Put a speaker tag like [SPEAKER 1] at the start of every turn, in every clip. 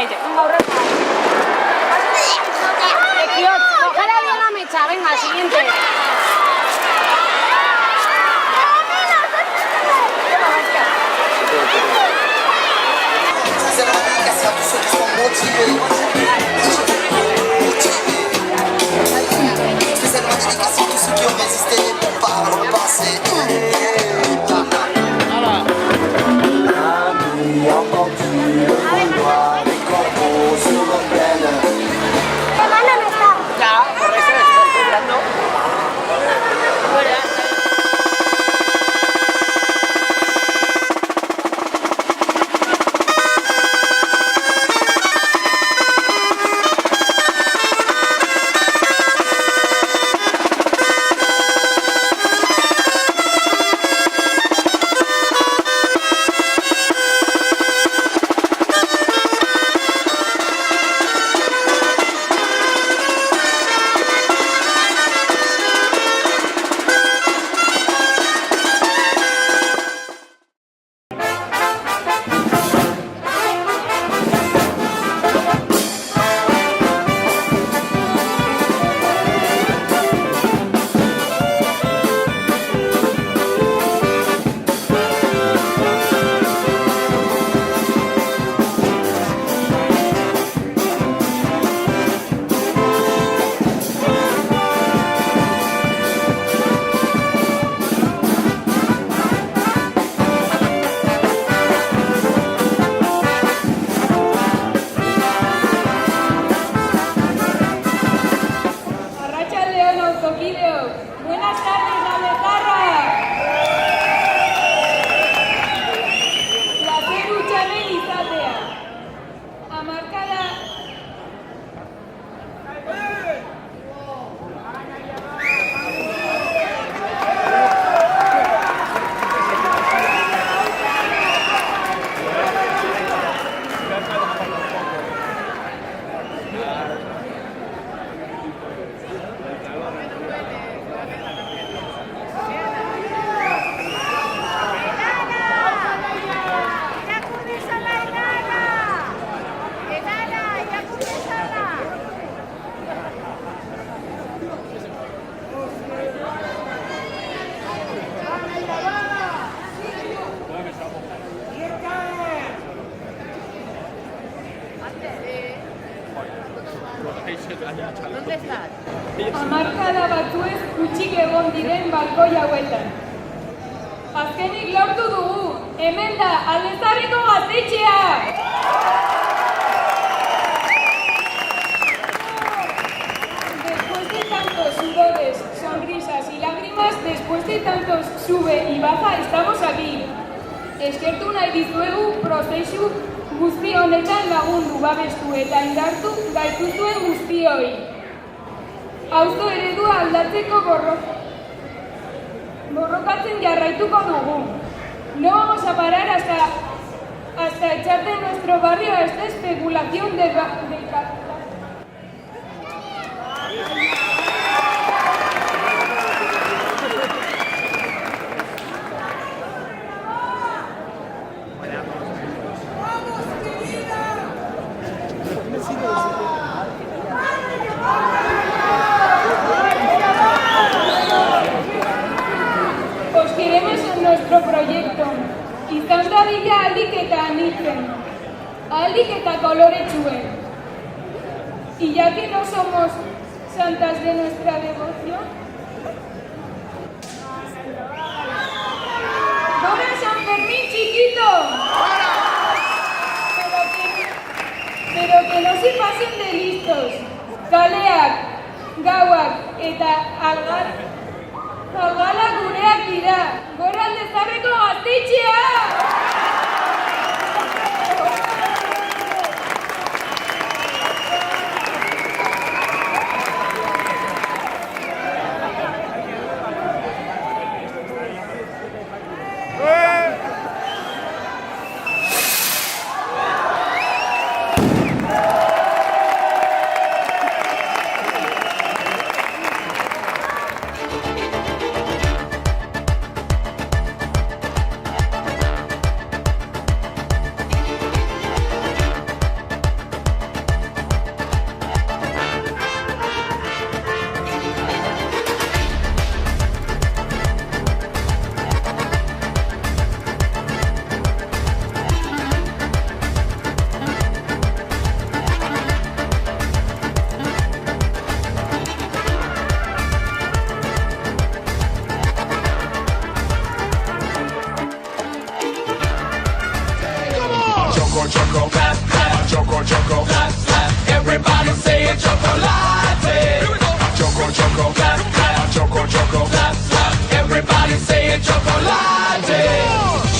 [SPEAKER 1] meche. Cogera bien la mecha, venga, siguiente.
[SPEAKER 2] C'est la dédicace à tous ceux qui sont motivés. C'est la dédicace à tous ceux qui ont résisté par le passé.
[SPEAKER 3] Buenas tardes, Navetarra. Placer utxanen izatea. Hamarkada...
[SPEAKER 4] ¿Dónde estás?
[SPEAKER 3] Hamarkada batzuez gutxik egon diren balkoi hauetan. Azkenik lortu dugu, hemen da, Aldezarriko Gaztetxea! Después de tantos sudores, sonrisas y lágrimas, después de tantos sube y baja, estamos aquí. Eskertu nahi dizuegu prozesu guzti honetan lagundu, babestu eta indartu gaituzuen guztioi. Auzo eredua aldatzeko borrokatzen jarraituko dugu. No vamos a parar hasta echar de nuestro barrio a esta especulación del capital. Os queremos en nuestro proyecto, izan dadila ahalik eta anitzen, ahalik eta koloretsuen. Y ya que no somos santas de nuestra devoción, ¡Gora San Fermín, chiquito! Pero que no se pasen de listos. Kaleak, gauak eta algala gureak dira. Gora Aldezarriko Gaztetxea!
[SPEAKER 5] choco, clap, clap, choco, choco, clap, clap. Everybody say a chocolate. Choco, choco, clap, clap, choco, choco, clap, clap. Everybody say a chocolate.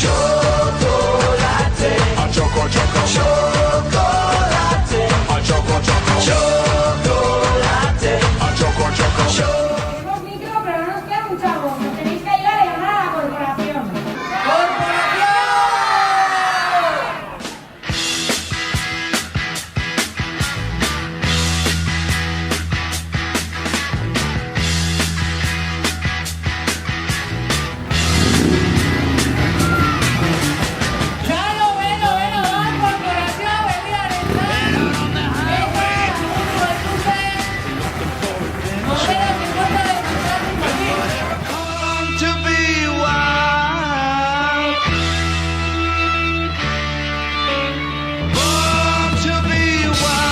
[SPEAKER 5] Chocolate. Choco, choco, chocolate. Choco, choco, chocolate. Choco, choco, choco.
[SPEAKER 3] Tenemos micro, pero no nos queda mucha voz. Nos tenéis que ayudar a llamar a la corporación.
[SPEAKER 5] To be wild, born to be wild.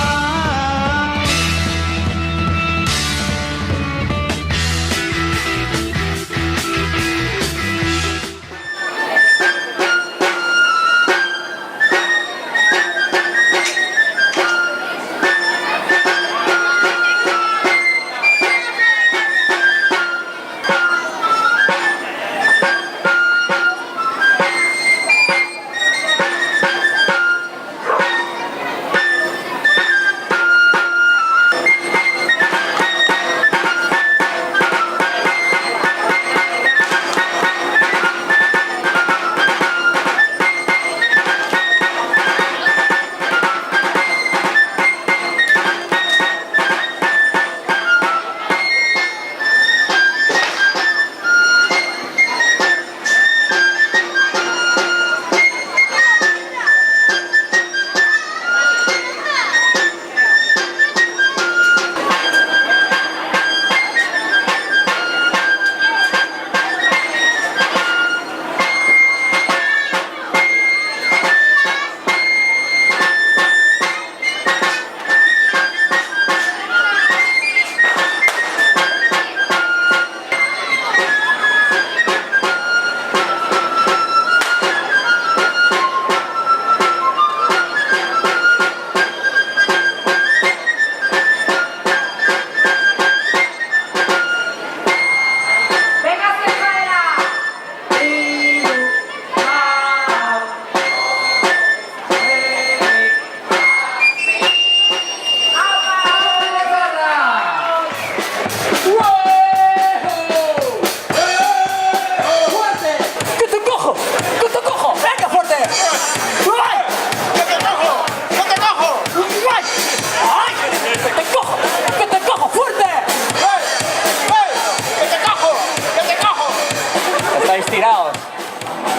[SPEAKER 6] Tirados.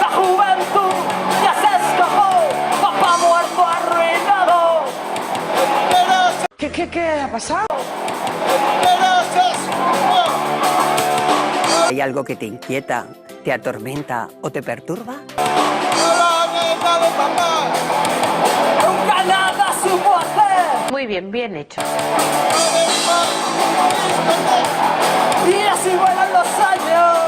[SPEAKER 6] La juventud ya se escapó, papá muerto arruinado. ¿Qué ha pasado?
[SPEAKER 7] ¿Hay algo que te inquieta, te atormenta o te perturba?
[SPEAKER 6] Nunca nada supo hacer.
[SPEAKER 1] Muy bien, bien hecho.
[SPEAKER 6] Y así vuelan los años.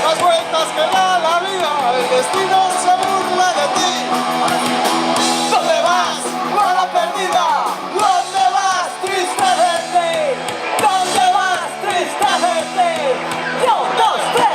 [SPEAKER 2] Las vueltas que da la vida, el destino se burla de ti. ¿Dónde vas? ¡Bala perdida! ¿Dónde vas? Triste verte.
[SPEAKER 6] ¿Dónde vas, triste gente? Yo, 2, 3,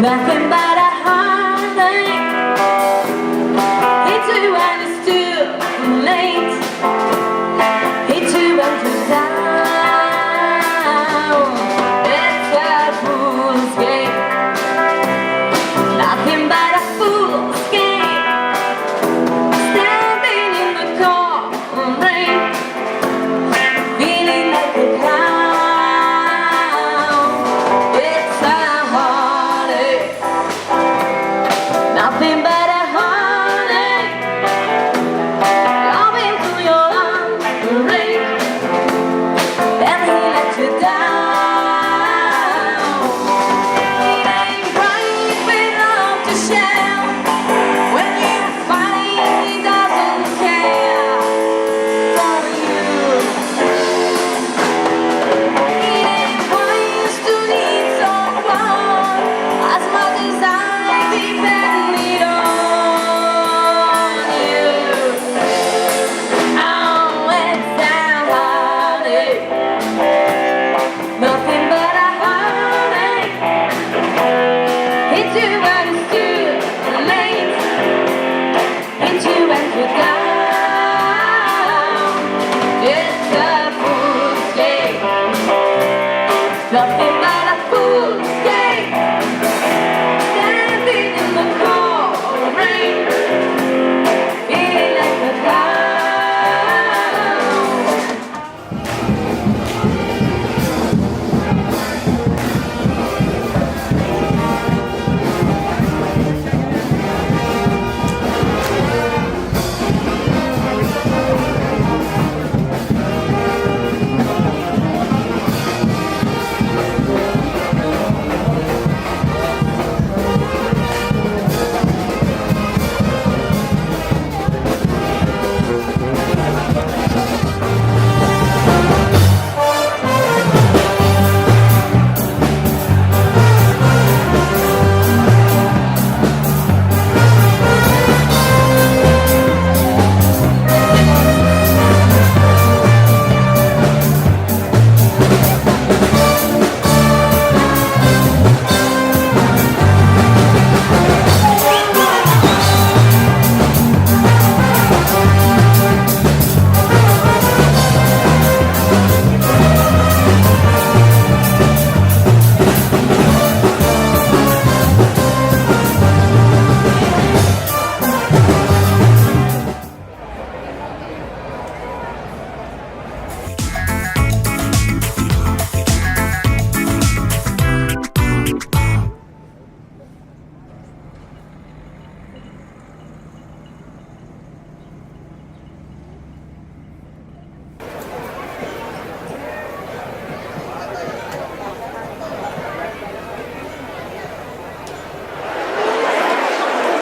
[SPEAKER 8] Nothing but a heartache. Hate to when it's too late. Hate to when you're down. It's a fool's game. Nothing but a fool's game. Standing in the cold rain, feeling like a clown. It's a heartache. Nothing but a heartache. Loving through your arms, the rain, and he let you down. It ain't right with love to share. When you find he doesn't care for you. It ain't wise to need someone as much as I depended on you. Oh, it's a heartache. Nothing but a heartache. Hit you when it's too late. Hit you when you're down. It's a fool's game. Nothing but a fool's game. Standing in the cold rain, feeling like a clown.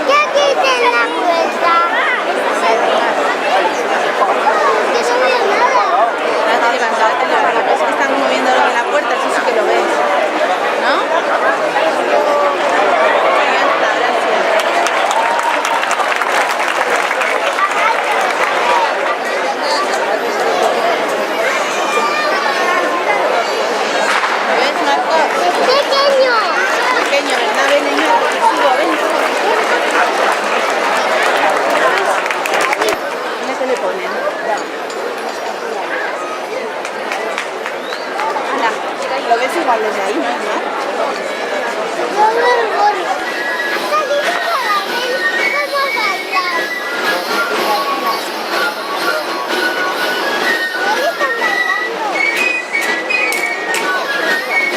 [SPEAKER 1] Ya quiten la puerta. Que no veo nada.
[SPEAKER 9] Levántate, es que están moviendo lo de la puerta, eso sí que lo ves, ¿no? Ya está, gracias. ¿Lo ves, Marcos?
[SPEAKER 1] Pequeño.
[SPEAKER 9] Pequeño, ¿verdad? Ven, niño, subo, ven. Mira que le ponen. Hala, lo ves igual desde ahí, ¿no?
[SPEAKER 1] Yo veo el gorro. Hasta que no vamos a bailar. Ahí están bailando. Están bailando los niños.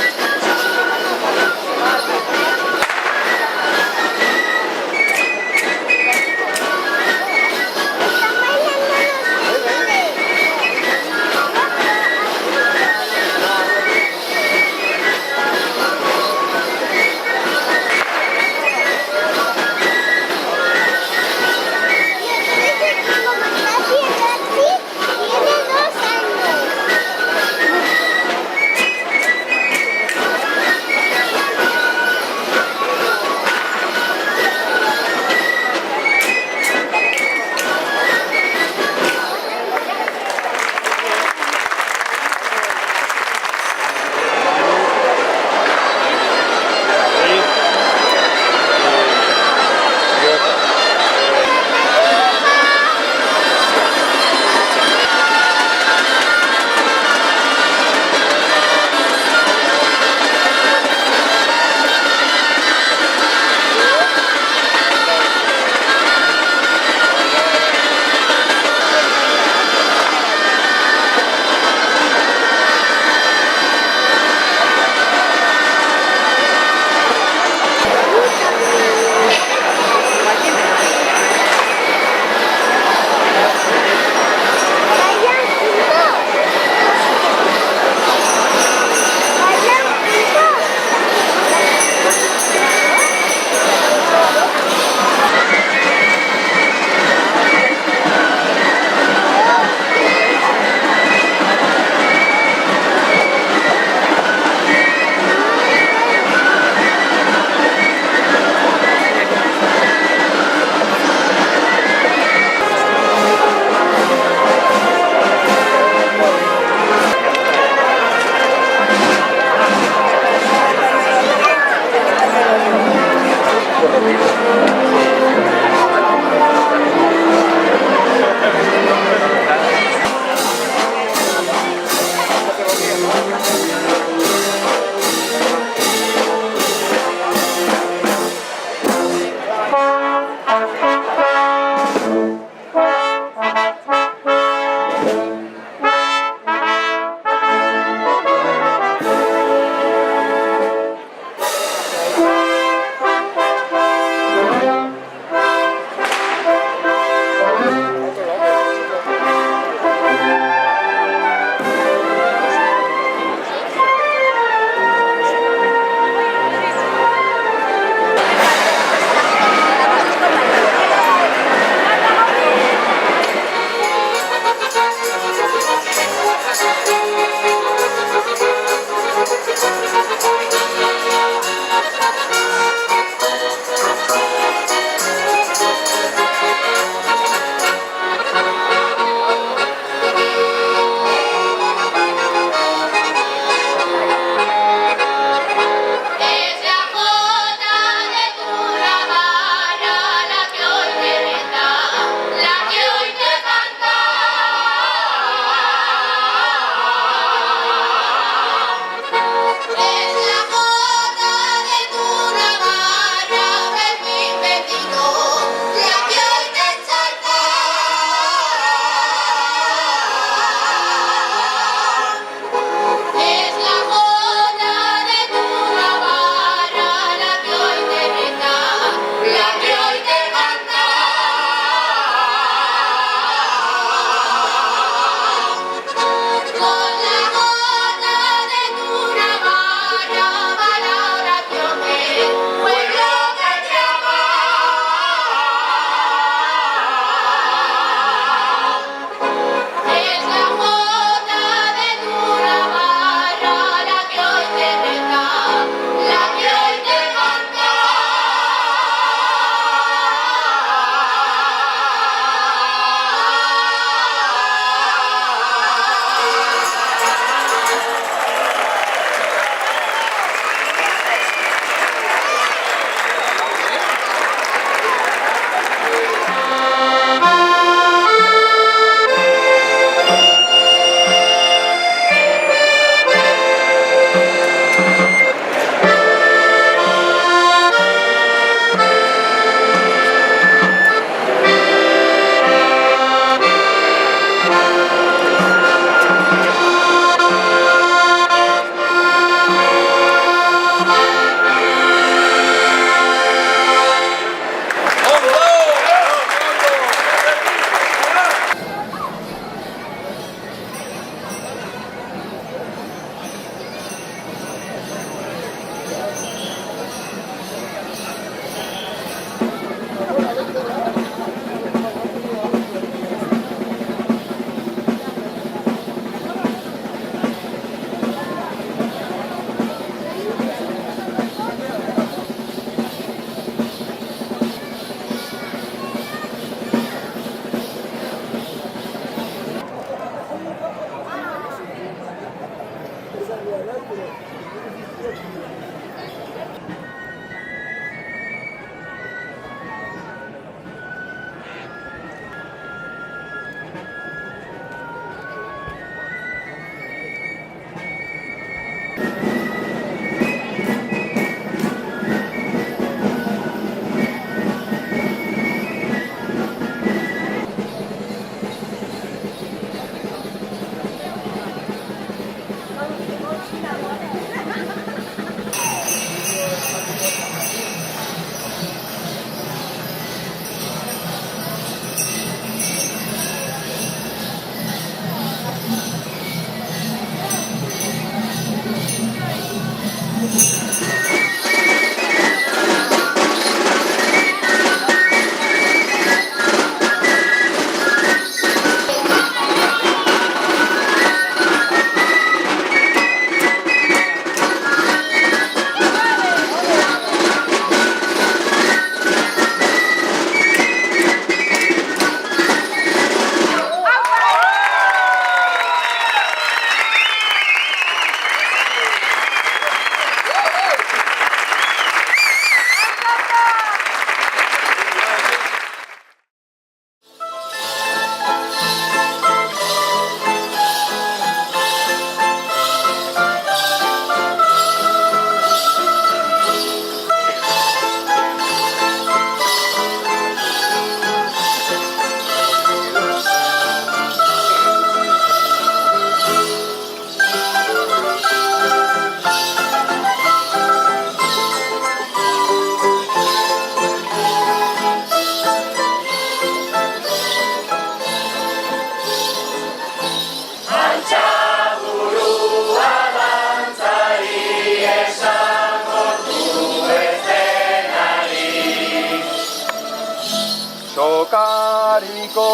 [SPEAKER 2] Sokariko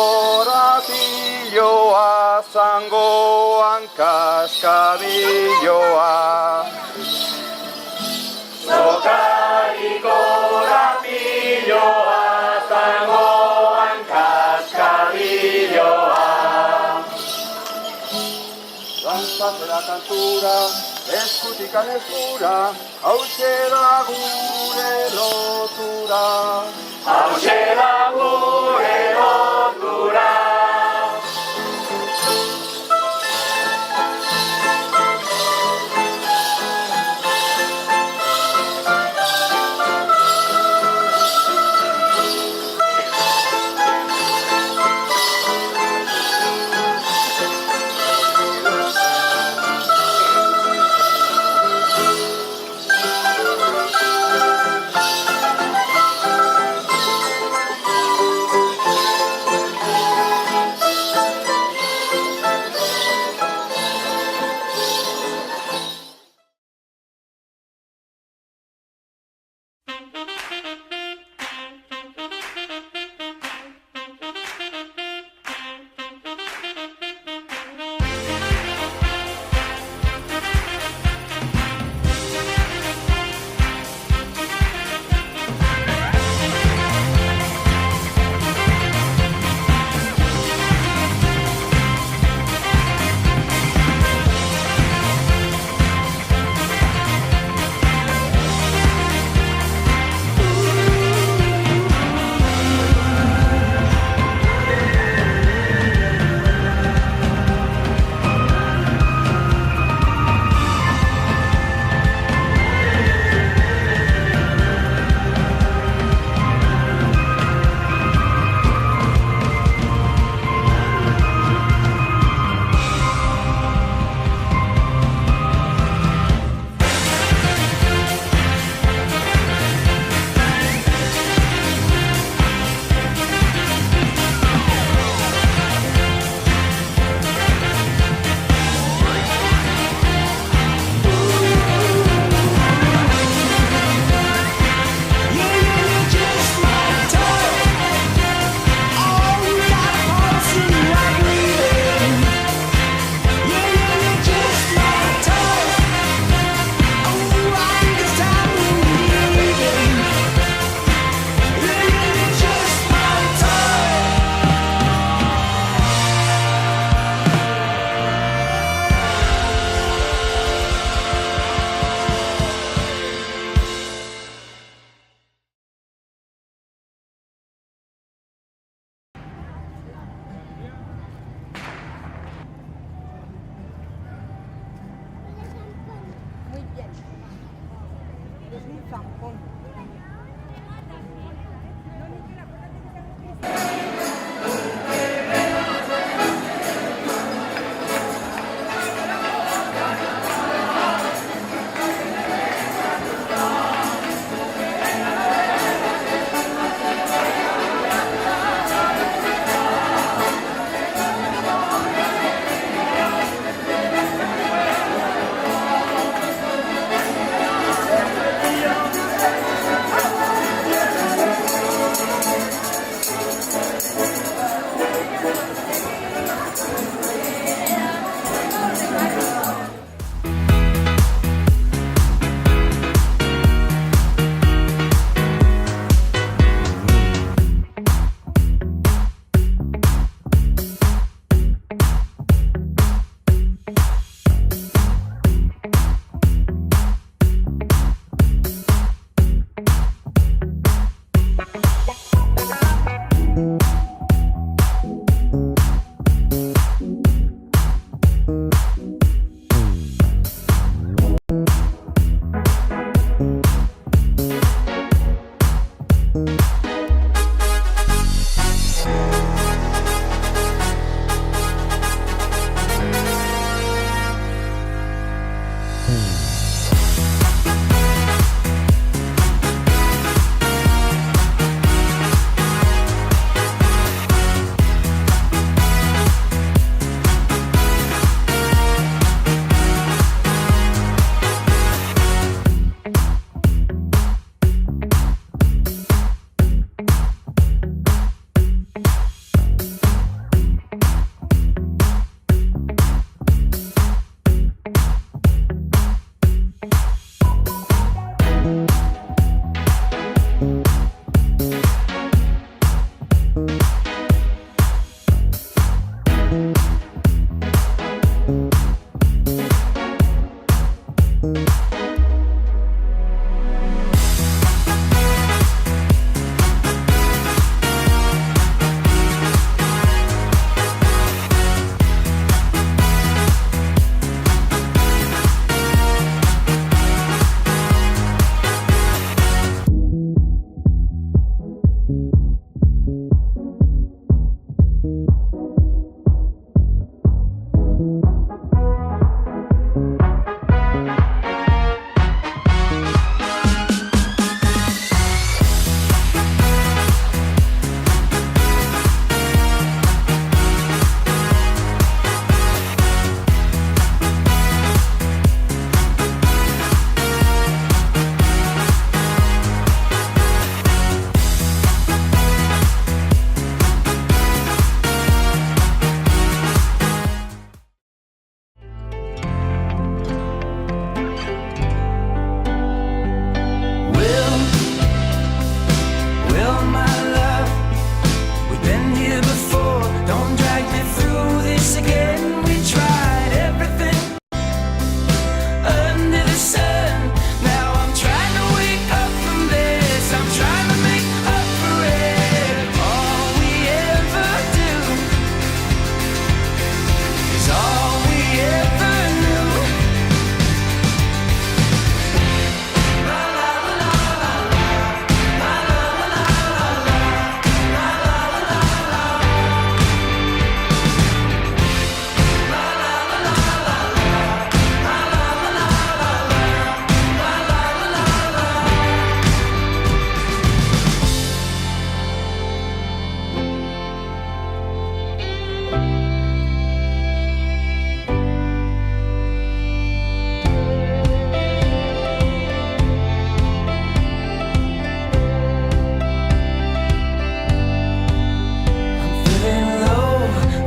[SPEAKER 2] ratilloa, zangoan kaskabilloa. Sokariko ratilloa, zangoan kaskabilloa. Dantzatela kantura, eskutikan eskura, hauxe da gure lotura. Hauxe da gure lotura.
[SPEAKER 9] un zampón.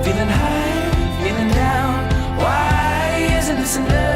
[SPEAKER 10] Feeling high, feeling down. Why isn't this enough?